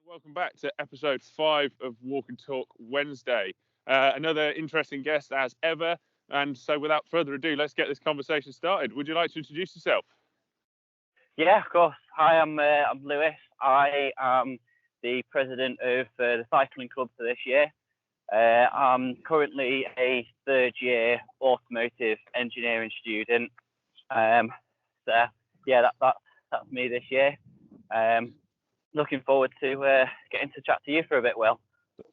Welcome back to episode 5 of Walk and Talk Wednesday. Another interesting guest as ever. And so without further ado, let's get this conversation started. Would you like to introduce yourself? Yeah, of course. Hi, I'm Lewis. I am the president of the cycling club for this year. I'm currently a third-year automotive engineering student. So yeah, that's me this year. Looking forward to getting to chat to you for a bit, Will.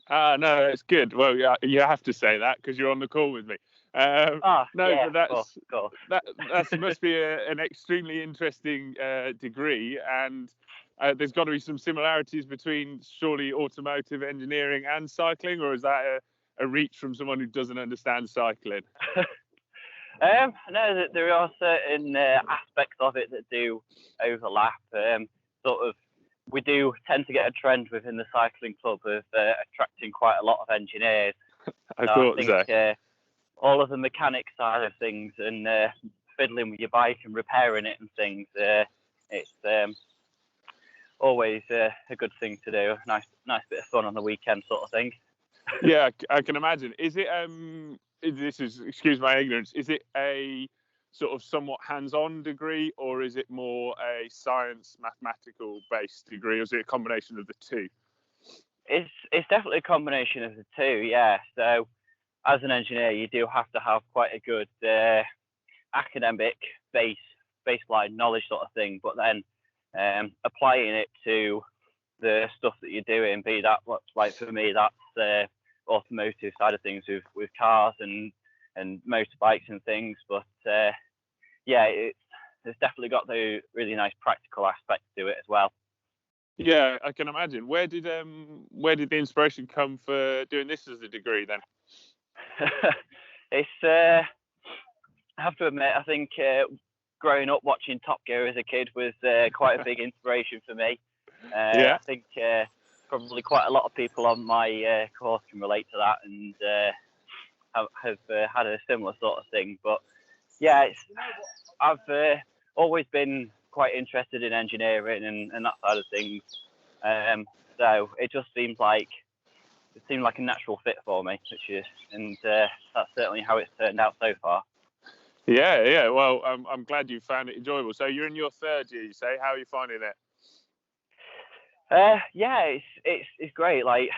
No, it's good. Well, yeah, you have to say that because you're on the call with me. Yeah, but of course. that must be an extremely interesting degree, and there's got to be some similarities between surely automotive engineering and cycling, or is that a reach from someone who doesn't understand cycling? No, there are certain aspects of it that do overlap. We do tend to get a trend within the cycling club of attracting quite a lot of engineers. I think so. All of the mechanic side of things and fiddling with your bike and repairing it and things, it's always a good thing to do. Nice bit of fun on the weekend, sort of thing. Yeah, I can imagine. Is it excuse my ignorance, is it a sort of somewhat hands-on degree, or is it more a science mathematical based degree, or is it a combination of the two? It's definitely a combination of the two, yeah. So as an engineer, you do have to have quite a good academic baseline knowledge sort of thing, but then applying it to the stuff that you're doing, be that, like for me, that's the automotive side of things with cars and motorbikes and things. But yeah, it's definitely got the really nice practical aspect to it as well. Yeah, I can imagine. Where did the inspiration come for doing this as a degree then? It's I have to admit, I think growing up watching Top Gear as a kid was quite a big inspiration for me. Yeah. I think probably quite a lot of people on my course can relate to that and have had a similar sort of thing. But yeah, I've always been quite interested in engineering and that side of things. So it just seemed like a natural fit for me, and that's certainly how it's turned out so far. Yeah. Well, I'm glad you found it enjoyable. So you're in your third year, you say. How are you finding it? Yeah, it's great. Like,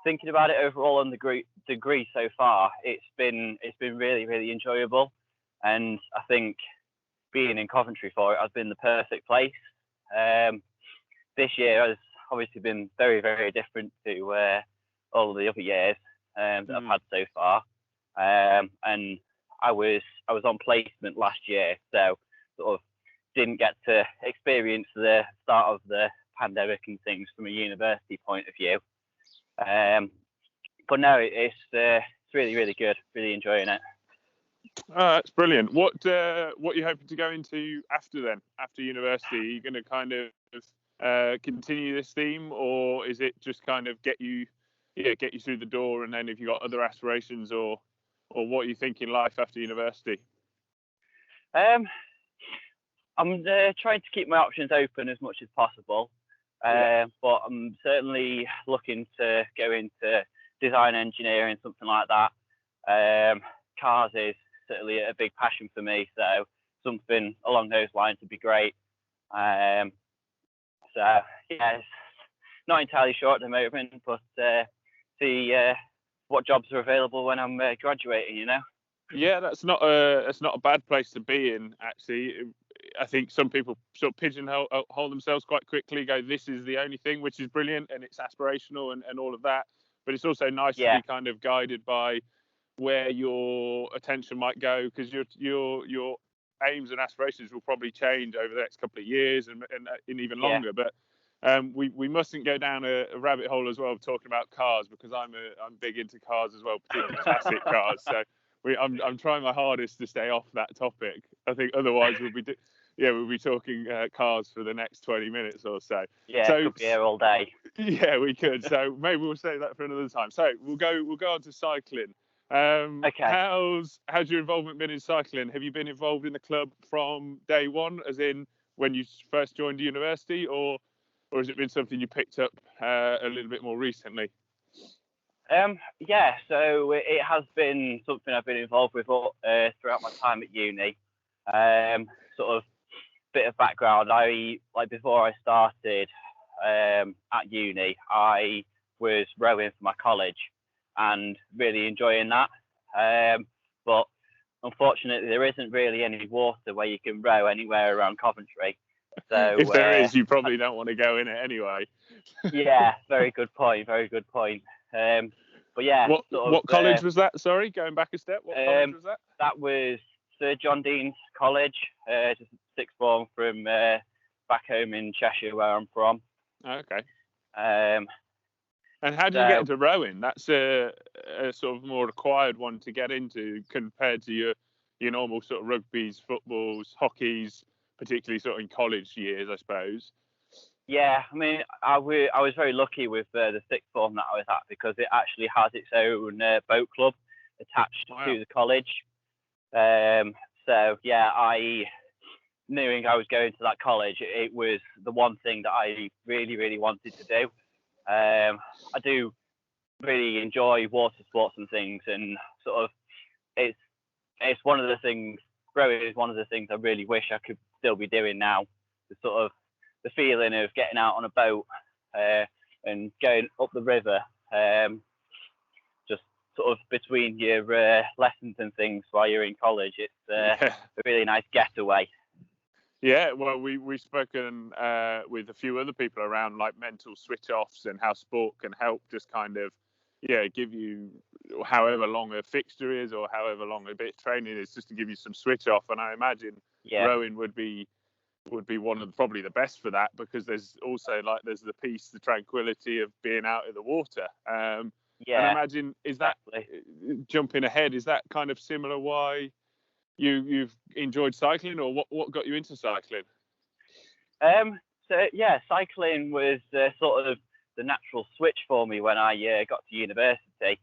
thinking about it overall on the degree so far, it's been really, really enjoyable, and I think being in Coventry for it has been the perfect place. This year has obviously been very, very different to all of the other years that I've had so far, and I was on placement last year, so sort of didn't get to experience the start of the pandemic and things from a university point of view. But no, it's really, really good. Really enjoying it. Oh, that's brilliant. What are you hoping to go into after university? Are you going to kind of continue this theme, or is it just kind of get you through the door, and then if you've got other aspirations, or what are you thinking life after university? I'm trying to keep my options open as much as possible, but I'm certainly looking to go into design engineering, something like that. Cars is certainly a big passion for me, so something along those lines would be great. So yeah, it's not entirely sure at the moment, but see what jobs are available when I'm graduating, you know. Yeah, that's not a bad place to be in, actually. I think some people sort of pigeonhole themselves quite quickly, go, this is the only thing, which is brilliant, and it's aspirational and all of that. But it's also nice to be kind of guided by where your attention might go, because your aims and aspirations will probably change over the next couple of years and even longer. But we mustn't go down a rabbit hole as well of talking about cars, because I'm big into cars as well, particularly classic cars. So I'm trying my hardest to stay off that topic. I think otherwise we'll be talking cars for the next 20 minutes or so. Yeah, so, could be here all day. Yeah, we could. So maybe we'll save that for another time. So we'll go on to cycling. Okay. How's your involvement been in cycling? Have you been involved in the club from day one, as in when you first joined university, or or has it been something you picked up a little bit more recently? Yeah, so it has been something I've been involved with throughout my time at uni. Sort of bit of background. Before I started at uni, I was rowing for my college and really enjoying that. But unfortunately, there isn't really any water where you can row anywhere around Coventry. So if there is, you probably don't want to go in it anyway. Yeah, very good point. Very good point. But yeah, what college was that? Sorry, going back a step. What college was that? That was Sir John Dean's College, just sixth form from back home in Cheshire, where I'm from. Okay. And how did you get into rowing? That's a sort of more acquired one to get into compared to your normal sort of rugbies, footballs, hockeys, particularly sort of in college years, I suppose. Yeah, I mean, I was very lucky with the sixth form that I was at because it actually has its own boat club attached to the college. So yeah, I knowing I was going to that college, it was the one thing that I really, really wanted to do. I do really enjoy water sports and things, and sort of it's one of the things. Rowing is one of the things I really wish I could still be doing now. The sort of the feeling of getting out on a boat and going up the river, just sort of between your lessons and things while you're in college. It's a really nice getaway. Yeah, well, we've spoken with a few other people around like mental switch offs and how sport can help just kind of, give you however long a fixture is or however long a bit of training is just to give you some switch off. And I imagine rowing would be one of probably the best for that because there's also there's the peace, the tranquility of being out in the water. And I imagine jumping ahead, is that kind of similar why you've enjoyed cycling, or what got you into cycling? So yeah, cycling was sort of the natural switch for me when I got to university.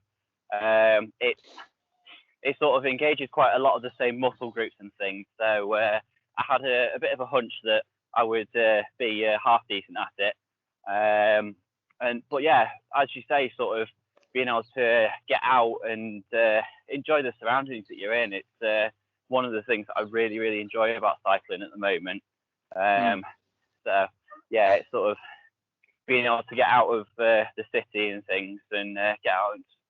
It sort of engages quite a lot of the same muscle groups and things. So I had a bit of a hunch that I would be half decent at it. But yeah, as you say, sort of being able to get out and enjoy the surroundings that you're in. It's one of the things that I really, really enjoy about cycling at the moment. So yeah, it's sort of being able to get out of the city and things and get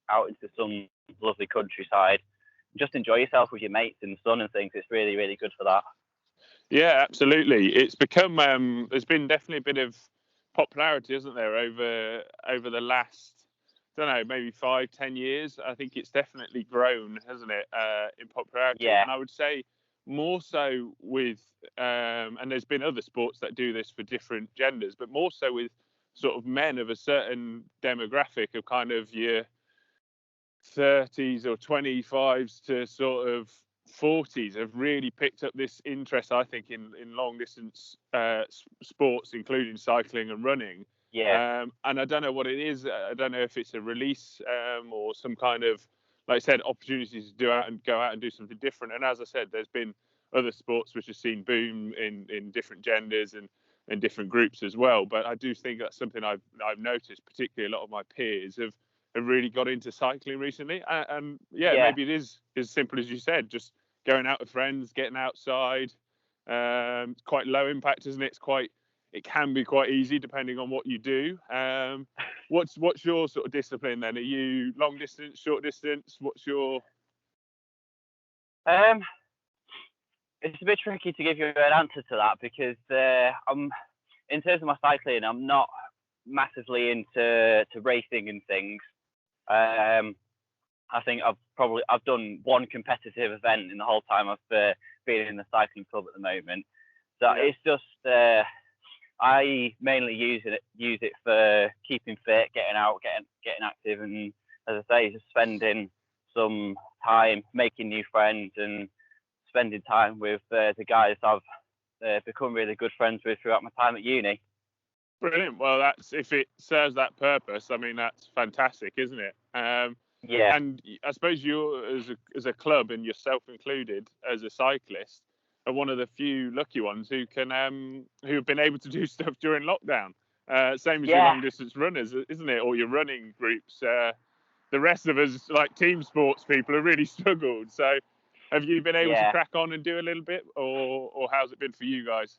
out into some lovely countryside. Just enjoy yourself with your mates in the sun and things. It's really, really good for that. Yeah, absolutely. It's become there's been definitely a bit of popularity, isn't there, over the last, I don't know, maybe 5-10 years. I think it's definitely grown, hasn't it, in popularity? Yeah. And I would say more so with, and there's been other sports that do this for different genders, but more so with sort of men of a certain demographic of kind of your 30s or 25s to sort of 40s have really picked up this interest, I think, in long distance sports, including cycling and running. Yeah. And I don't know what it is. I don't know if it's a release or some kind of, like I said, opportunities to go out and do something different. And as I said, there's been other sports which have seen boom in different genders and different groups as well. But I do think that's something I've noticed, particularly a lot of my peers have really got into cycling recently. And maybe it is as simple as you said, just going out with friends, getting outside. It's quite low impact, isn't it? It can be quite easy depending on what you do. What's your sort of discipline then? Are you long distance, short distance? What's your? It's a bit tricky to give you an answer to that because in terms of my cycling, I'm not massively into racing and things. I think I've done one competitive event in the whole time I've been in the cycling club at the moment. So It's just I mainly use it for keeping fit, getting out, getting active, and as I say, just spending some time making new friends and spending time with the guys I've become really good friends with throughout my time at uni. Brilliant. Well, if it serves that purpose, I mean, that's fantastic, isn't it? Yeah. And I suppose you, as a club, and yourself included, as a cyclist, are one of the few lucky ones who have been able to do stuff during lockdown. Same as your Yeah, long distance runners, isn't it? Or your running groups. The rest of us, like team sports people, have really struggled. So, have you been able to yeah, crack on and do a little bit, or how's it been for you guys?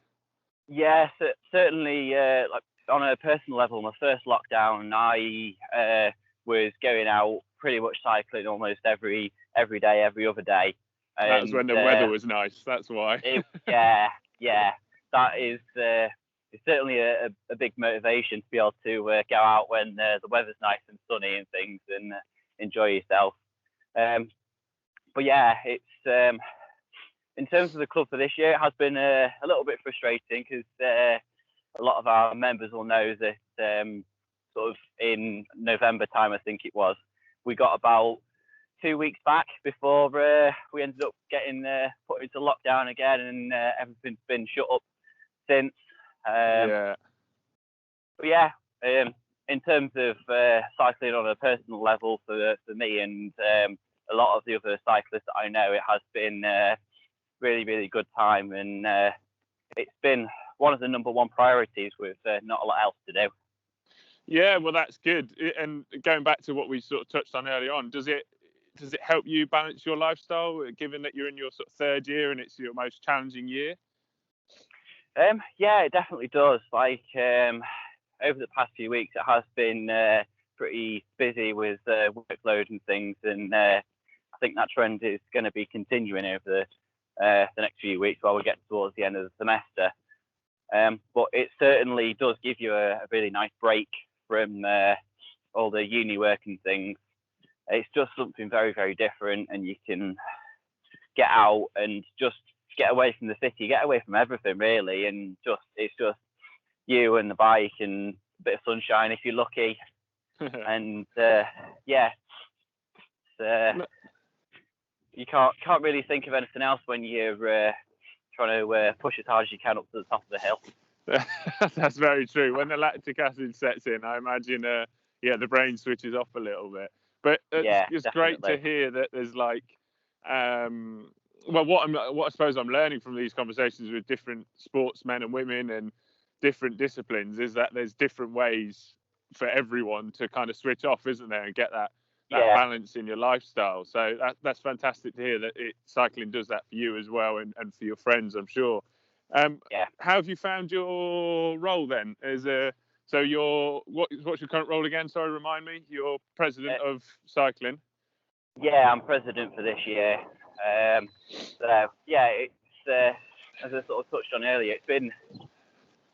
yeah. Certainly, like on a personal level, my first lockdown, I was going out pretty much cycling almost every day, every other day, That was and when the weather was nice. That's why. yeah, yeah. That is it's certainly a big motivation to be able to go out when the weather's nice and sunny and things, and enjoy yourself. But yeah, it's in terms of the club for this year, it has been a little bit frustrating because a lot of our members will know that sort of in November time, I think it was, we got about 2 weeks back before we ended up getting put into lockdown again, and everything's been shut up since. Yeah. But yeah, in terms of cycling on a personal level for me and a lot of the other cyclists that I know, it has been really, really good time, and it's been one of the number one priorities with not a lot else to do. Yeah, well, that's good. And going back to what we sort of touched on earlier on, does it help you balance your lifestyle, given that you're in your sort of third year and it's your most challenging year? Yeah, it definitely does. Like over the past few weeks, it has been pretty busy with workload and things, and I think that trend is going to be continuing over the next few weeks while we get towards the end of the semester. But it certainly does give you a really nice break from all the uni work and things. It's just something very, very different, and you can get out and just get away from the city, get away from everything really, and it's just you and the bike and a bit of sunshine if you're lucky. And yeah, you can't really think of anything else when you're trying to push as hard as you can up to the top of the hill. That's very true. When the lactic acid sets in, I imagine the brain switches off a little bit. But it's great to hear that there's like what I suppose I'm learning from these conversations with different sportsmen and women and different disciplines is that there's different ways for everyone to kind of switch off, isn't there, and get that balance in your lifestyle. So that's fantastic to hear that cycling does that for you as well, and for your friends, I'm sure. How have you found your role then? What's your current role again? Sorry, remind me. You're president of cycling. Yeah, I'm president for this year. So yeah, it's as I sort of touched on earlier, it's been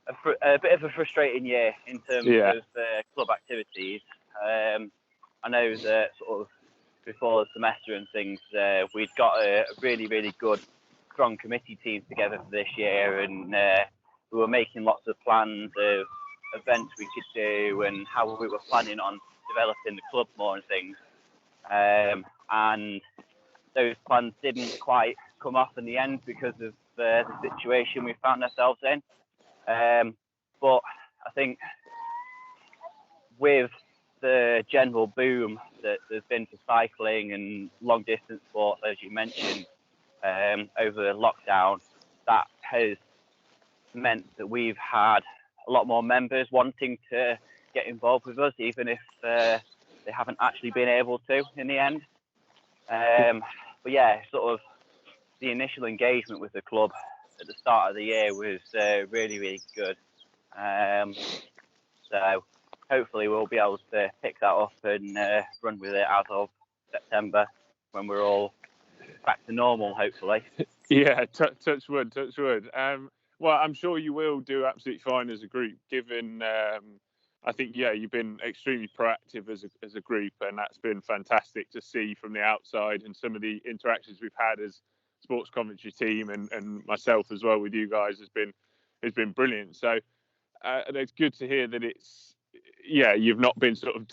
a bit of a frustrating year in terms of club activities. I know that sort of before the semester and things, we'd got a really, really good, strong committee team together for this year, and we were making lots of plans of events we could do and how we were planning on developing the club more and things. And those plans didn't quite come off in the end because of the situation we found ourselves in. But I think with the general boom that there's been for cycling and long distance sports, as you mentioned, over lockdown, that has meant that we've had a lot more members wanting to get involved with us, even if they haven't actually been able to in the end. But yeah, sort of the initial engagement with the club at the start of the year was really, really good. So hopefully we'll be able to pick that up and run with it as of September when we're all back to normal, hopefully. Yeah, touch wood. Well, I'm sure you will do absolutely fine as a group, given I think you've been extremely proactive as a group, and that's been fantastic to see from the outside, and some of the interactions we've had as Sports Coventry team and myself as well with you guys has been brilliant. So it's good to hear that you've not been sort of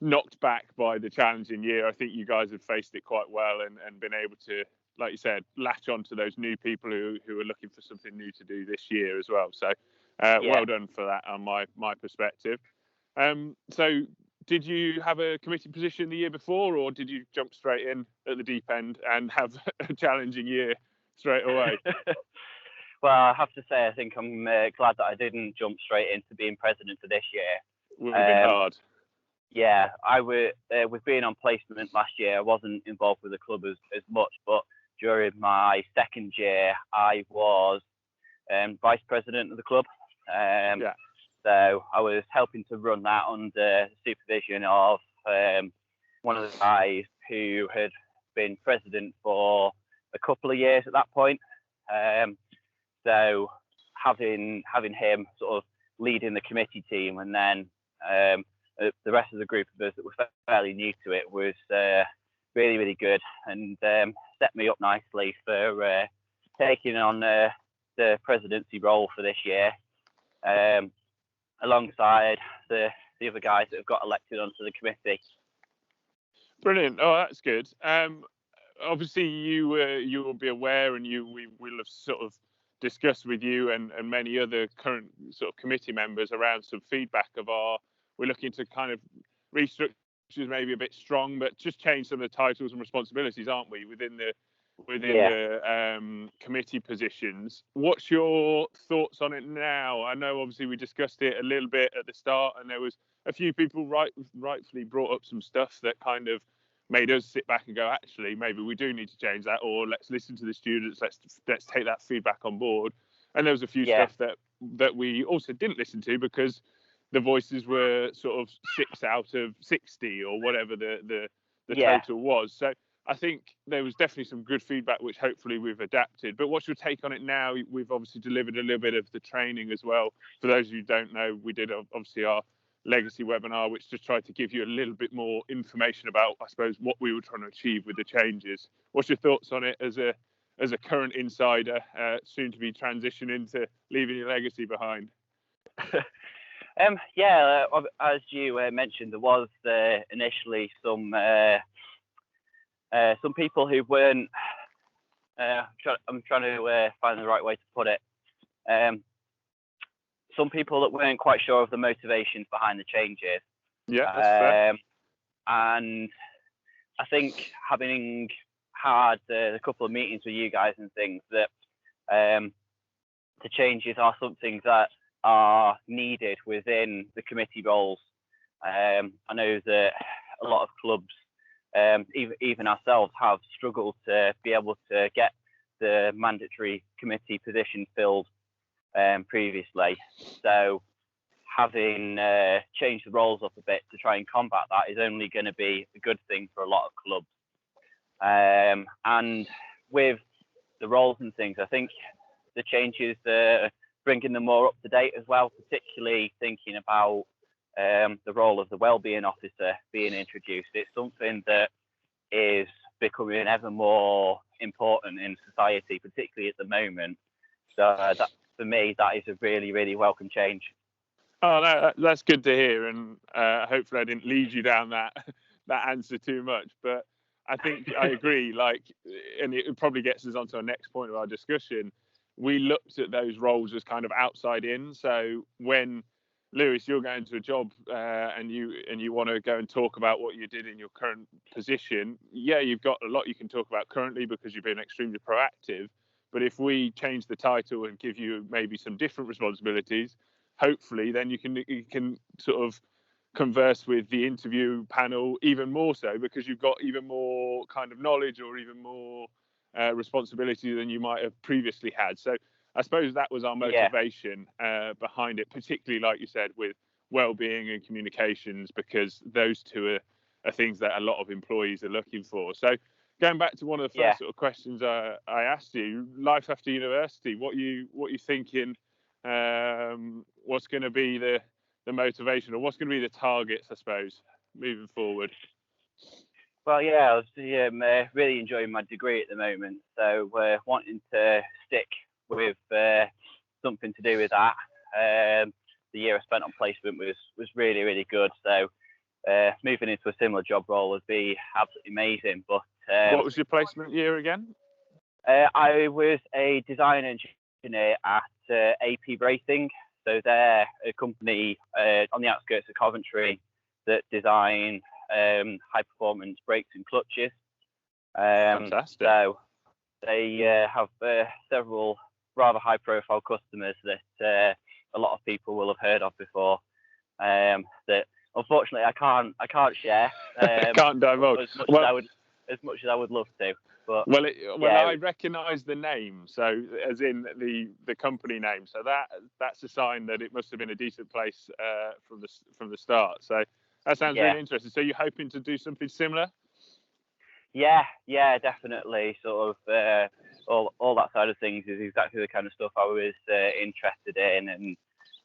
knocked back by the challenging year. I think you guys have faced it quite well and been able to, like you said, latch on to those new people who are looking for something new to do this year as well. So well done for that on my perspective. So did you have a committee position the year before, or did you jump straight in at the deep end and have a challenging year straight away? Well, I have to say, I think I'm glad that I didn't jump straight into being president for this year. Would have been hard. Yeah, with being on placement last year, I wasn't involved with the club as much, but during my second year, I was vice president of the club. So I was helping to run that under supervision of one of the guys who had been president for a couple of years at that point. So having him sort of leading the committee team, and then the rest of the group of us that were fairly new to it was really, really good, and set me up nicely for taking on the presidency role for this year, alongside the other guys that have got elected onto the committee. Brilliant. Oh, that's good. Obviously, you will be aware, and we will have sort of discussed with you and many other current sort of committee members around some feedback of we're looking to kind of restructure, maybe a bit strong, but just change some of the titles and responsibilities, aren't we, within the committee positions. What's your thoughts on it now? I know obviously we discussed it a little bit at the start, and there was a few people rightfully brought up some stuff that kind of made us sit back and go, actually, maybe we do need to change that, or let's listen to the students, let's take that feedback on board. And there was a few stuff that we also didn't listen to because the voices were sort of 6 out of 60 or whatever the total was. So I think there was definitely some good feedback, which hopefully we've adapted. But what's your take on it now? We've obviously delivered a little bit of the training as well. For those of you who don't know, we did obviously our legacy webinar, which just tried to give you a little bit more information about, I suppose, what we were trying to achieve with the changes. What's your thoughts on it as a current insider, soon to be transitioning to leaving your legacy behind? As you mentioned, there was initially some people who weren't. I'm trying to find the right way to put it. Some people that weren't quite sure of the motivations behind the changes. Yeah, that's fair. And I think having had a couple of meetings with you guys and things, that the changes are something that are needed within the committee roles. I know that a lot of clubs, even ourselves, have struggled to be able to get the mandatory committee position filled previously. So having changed the roles up a bit to try and combat that is only going to be a good thing for a lot of clubs. And with the roles and things, I think the changes bringing them more up to date as well, particularly thinking about the role of the wellbeing officer being introduced. It's something that is becoming ever more important in society, particularly at the moment. So that, for me, that is a really, really welcome change. Oh, no, that's good to hear, and hopefully I didn't lead you down that answer too much. But I think I agree. And it probably gets us onto our next point of our discussion. We looked at those roles as kind of outside in. So when Lewis, you're going to a job and you want to go and talk about what you did in your current position, you've got a lot you can talk about currently because you've been extremely proactive. But if we change the title and give you maybe some different responsibilities, hopefully then you can sort of converse with the interview panel even more so, because you've got even more kind of knowledge or even more responsibility than you might have previously had. So I suppose that was our motivation behind it, particularly, like you said, with well-being and communications, because those two are things that a lot of employees are looking for. So going back to one of the first sort of questions I asked you, life after university, what you thinking? What's going to be the motivation, or what's going to be the targets, I suppose, moving forward? Well, I was really enjoying my degree at the moment, so wanting to stick with something to do with that. The year I spent on placement was really, really good. So moving into a similar job role would be absolutely amazing. But what was your placement year again? I was a design engineer at AP Racing. So they're a company on the outskirts of Coventry that design high performance brakes and clutches. Fantastic. So they have several rather high-profile customers that a lot of people will have heard of before. That unfortunately I can't share. Can't divulge As much as I would love to. But I recognise the name, so as in the company name. So that's a sign that it must have been a decent place from the start. So that sounds really interesting. So you're hoping to do something similar? Yeah, definitely. Sort of all that side of things is exactly the kind of stuff I was interested in,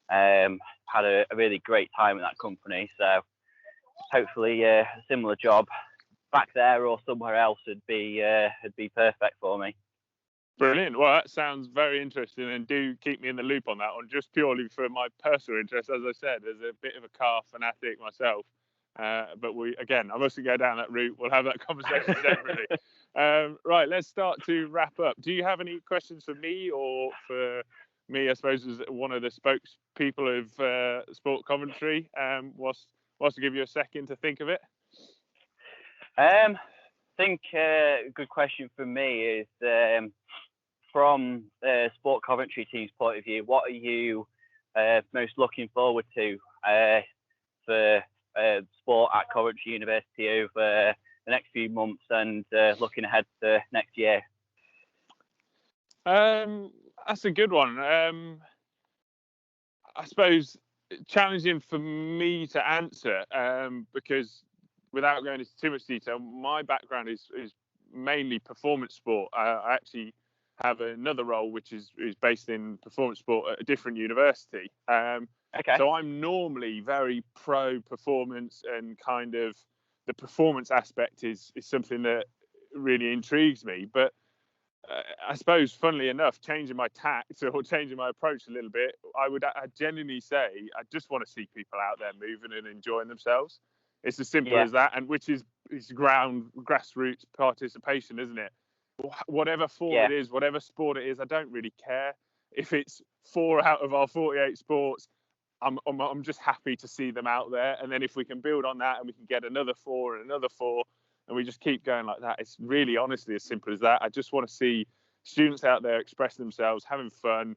and had a really great time in that company. So hopefully a similar job back there or somewhere else would be perfect for me. Brilliant. Well, that sounds very interesting, and do keep me in the loop on that one, just purely for my personal interest. As I said, as a bit of a car fanatic myself, but I mustn't go down that route. We'll have that conversation separately. Right, let's start to wrap up. Do you have any questions for me, or for me, I suppose, as one of the spokespeople of Sport Coventry? Was to give you a second to think of it. I think a good question for me is, from Sport Coventry team's point of view, what are you most looking forward to for sport at Coventry University over the next few months, and looking ahead to next year? That's a good one. I suppose challenging for me to answer, because without going into too much detail, my background is mainly performance sport. I actually have another role which is based in performance sport at a different university. Okay. So I'm normally very pro performance, and kind of the performance aspect is something that really intrigues me. But I suppose, funnily enough, changing my tact or changing my approach a little bit, I genuinely say I just want to see people out there moving and enjoying themselves. It's as simple as that, and which is grassroots participation, isn't it? Whatever form it is, whatever sport it is, I don't really care. If it's 4 out of our 48 sports, I'm just happy to see them out there. And then if we can build on that and we can get another 4 and another 4, and we just keep going like that, it's really honestly as simple as that. I just want to see students out there express themselves, having fun,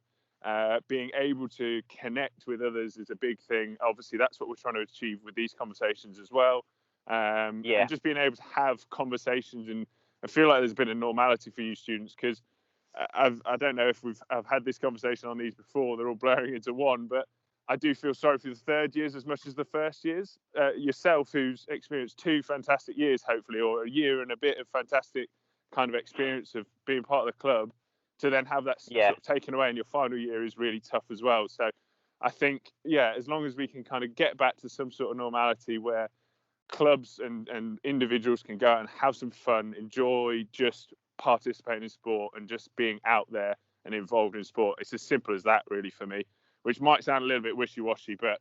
being able to connect with others is a big thing. Obviously, that's what we're trying to achieve with these conversations as well. And just being able to have conversations, and I feel like there's been a normality for you students, because I don't know if I've had this conversation on these before. They're all blurring into one, but I do feel sorry for the third years as much as the first years. Yourself, who's experienced 2 fantastic years, hopefully, or a year and a bit of fantastic kind of experience of being part of the club, to then have that sort of taken away in your final year is really tough as well. So I think, as long as we can kind of get back to some sort of normality where clubs and individuals can go out and have some fun, enjoy just participating in sport and just being out there and involved in sport. It's as simple as that, really, for me, which might sound a little bit wishy-washy, but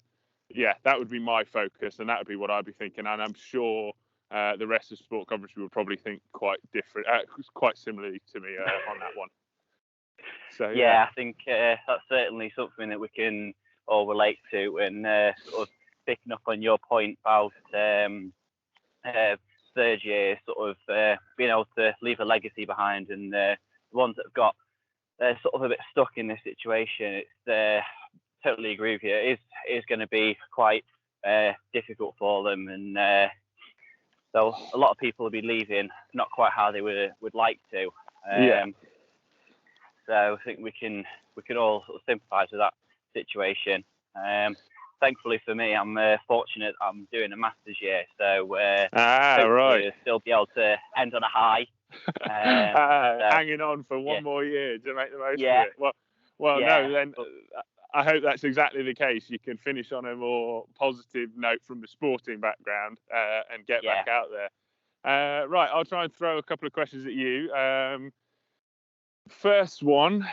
that would be my focus, and that would be what I'd be thinking. And I'm sure the rest of Sport Coventry would probably think quite different, quite similarly to me on that one. So I think that's certainly something that we can all relate to, and sort of picking up on your point about third year, sort of being able to leave a legacy behind, and the ones that have got sort of a bit stuck in this situation, it's totally agree with you. It is going to be quite difficult for them, and so a lot of people will be leaving not quite how they would like to. So I think we can all sort of sympathise with that situation. Thankfully for me, I'm fortunate I'm doing a master's year, so hopefully still be able to end on a high. Hanging on for one more year to make the most of it. Well, no, then I hope that's exactly the case. You can finish on a more positive note from the sporting background and get back out there. Right, I'll try and throw a couple of questions at you. First one,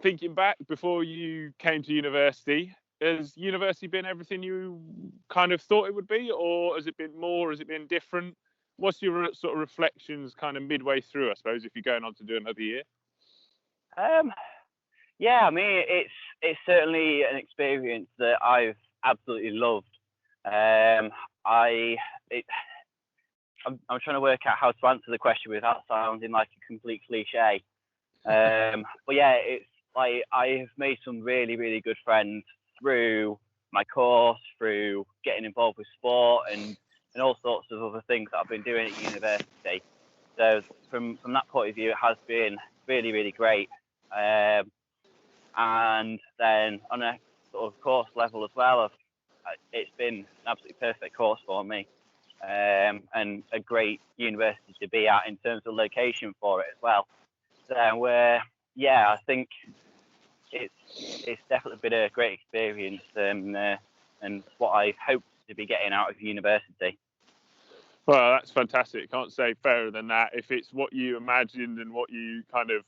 thinking back before you came to university, has university been everything you kind of thought it would be, or has it been more? Has it been different? What's your sort of reflections kind of midway through, I suppose, if you're going on to do another year? I mean, it's certainly an experience that I've absolutely loved. I'm trying to work out how to answer the question without sounding like a complete cliche. But yeah, it's like I've made some really, really good friends through my course, through getting involved with sport and all sorts of other things that I've been doing at university. So from that point of view, it has been really, really great. And then on a sort of course level as well, it's been an absolutely perfect course for me, and a great university to be at in terms of location for it as well. So yeah, I think it's definitely been a great experience, and what I hope to be getting out of university. Well, that's fantastic. Can't say fairer than that. If it's what you imagined and what you kind of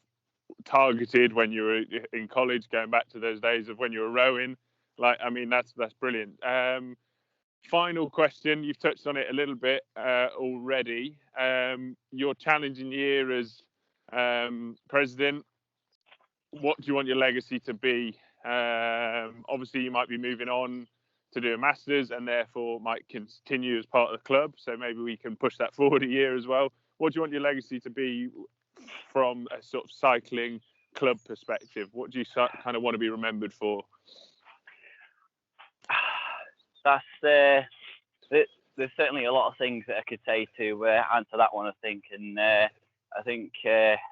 targeted when you were in college, going back to those days of when you were rowing, that's brilliant. Final question, you've touched on it a little bit already. Your challenging year as president, what do you want your legacy to be? Obviously you might be moving on to do a master's and therefore might continue as part of the club, so maybe we can push that forward a year as well. What do you want your legacy to be from a sort of cycling club perspective? What do you kind of want to be remembered for? That's there's certainly a lot of things that I could say to answer that one, I think, and I think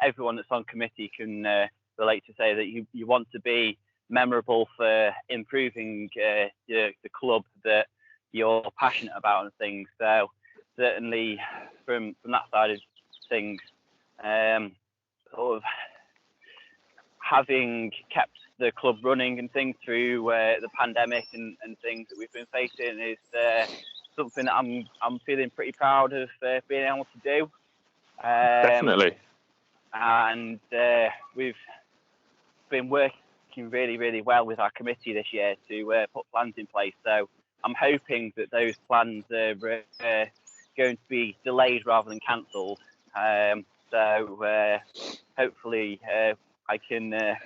everyone that's on committee can relate to say that you want to be memorable for improving the club that you're passionate about and things. So certainly from that side of things, sort of having kept the club running and things through the pandemic and things that we've been facing is something that I'm feeling pretty proud of being able to do. Definitely. And we've been working really, really well with our committee this year to put plans in place. So I'm hoping that those plans are going to be delayed rather than cancelled. So hopefully I can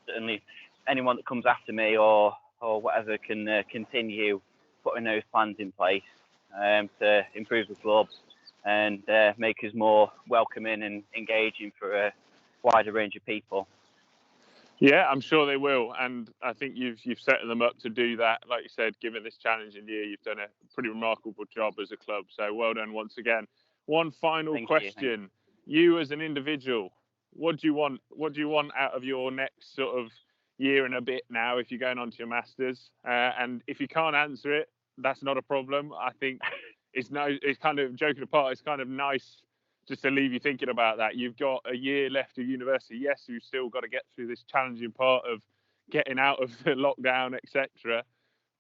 certainly anyone that comes after me or whatever can continue putting those plans in place to improve the club and make us more welcoming and engaging for a wider range of people. Yeah, I'm sure they will, and I think you've set them up to do that. Like you said, given this challenging year, you've done a pretty remarkable job as a club. So well done once again. One final question: you as an individual, what do you want? What do you want out of your next sort of year and a bit now? If you're going on to your masters, and if you can't answer it, that's not a problem. I think it's kind of joking apart. It's kind of nice just to leave you thinking about that. You've got a year left of university. Yes, you've still got to get through this challenging part of getting out of the lockdown, etc.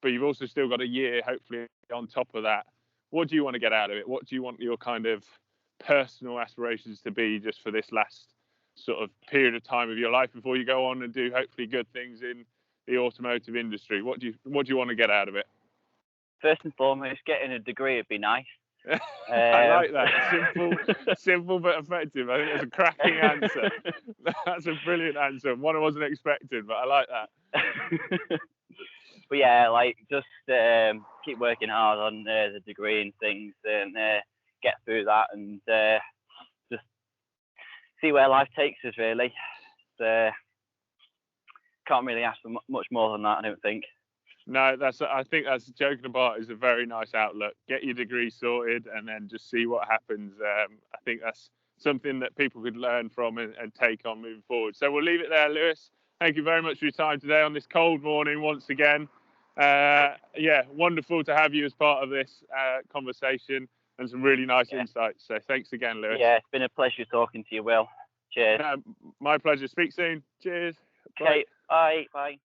But you've also still got a year, hopefully, on top of that. What do you want to get out of it? What do you want your kind of personal aspirations to be just for this last sort of period of time of your life before you go on and do hopefully good things in the automotive industry? What do you want to get out of it? First and foremost, getting a degree would be nice. I like that. Simple but effective. I think that's a cracking answer. That's a brilliant answer. One I wasn't expecting, but I like that. But yeah, like just keep working hard on the degree and things, and get through that, and just see where life takes us. Really, can't really ask for much more than that, I don't think. No, I think that's joking apart is a very nice outlook. Get your degree sorted and then just see what happens. I think that's something that people could learn from and take on moving forward. So we'll leave it there, Lewis. Thank you very much for your time today on this cold morning once again. Yeah, wonderful to have you as part of this conversation and some really nice insights. So thanks again, Lewis. Yeah, it's been a pleasure talking to you, Will. Cheers. My pleasure. Speak soon. Cheers. Okay, bye. Bye.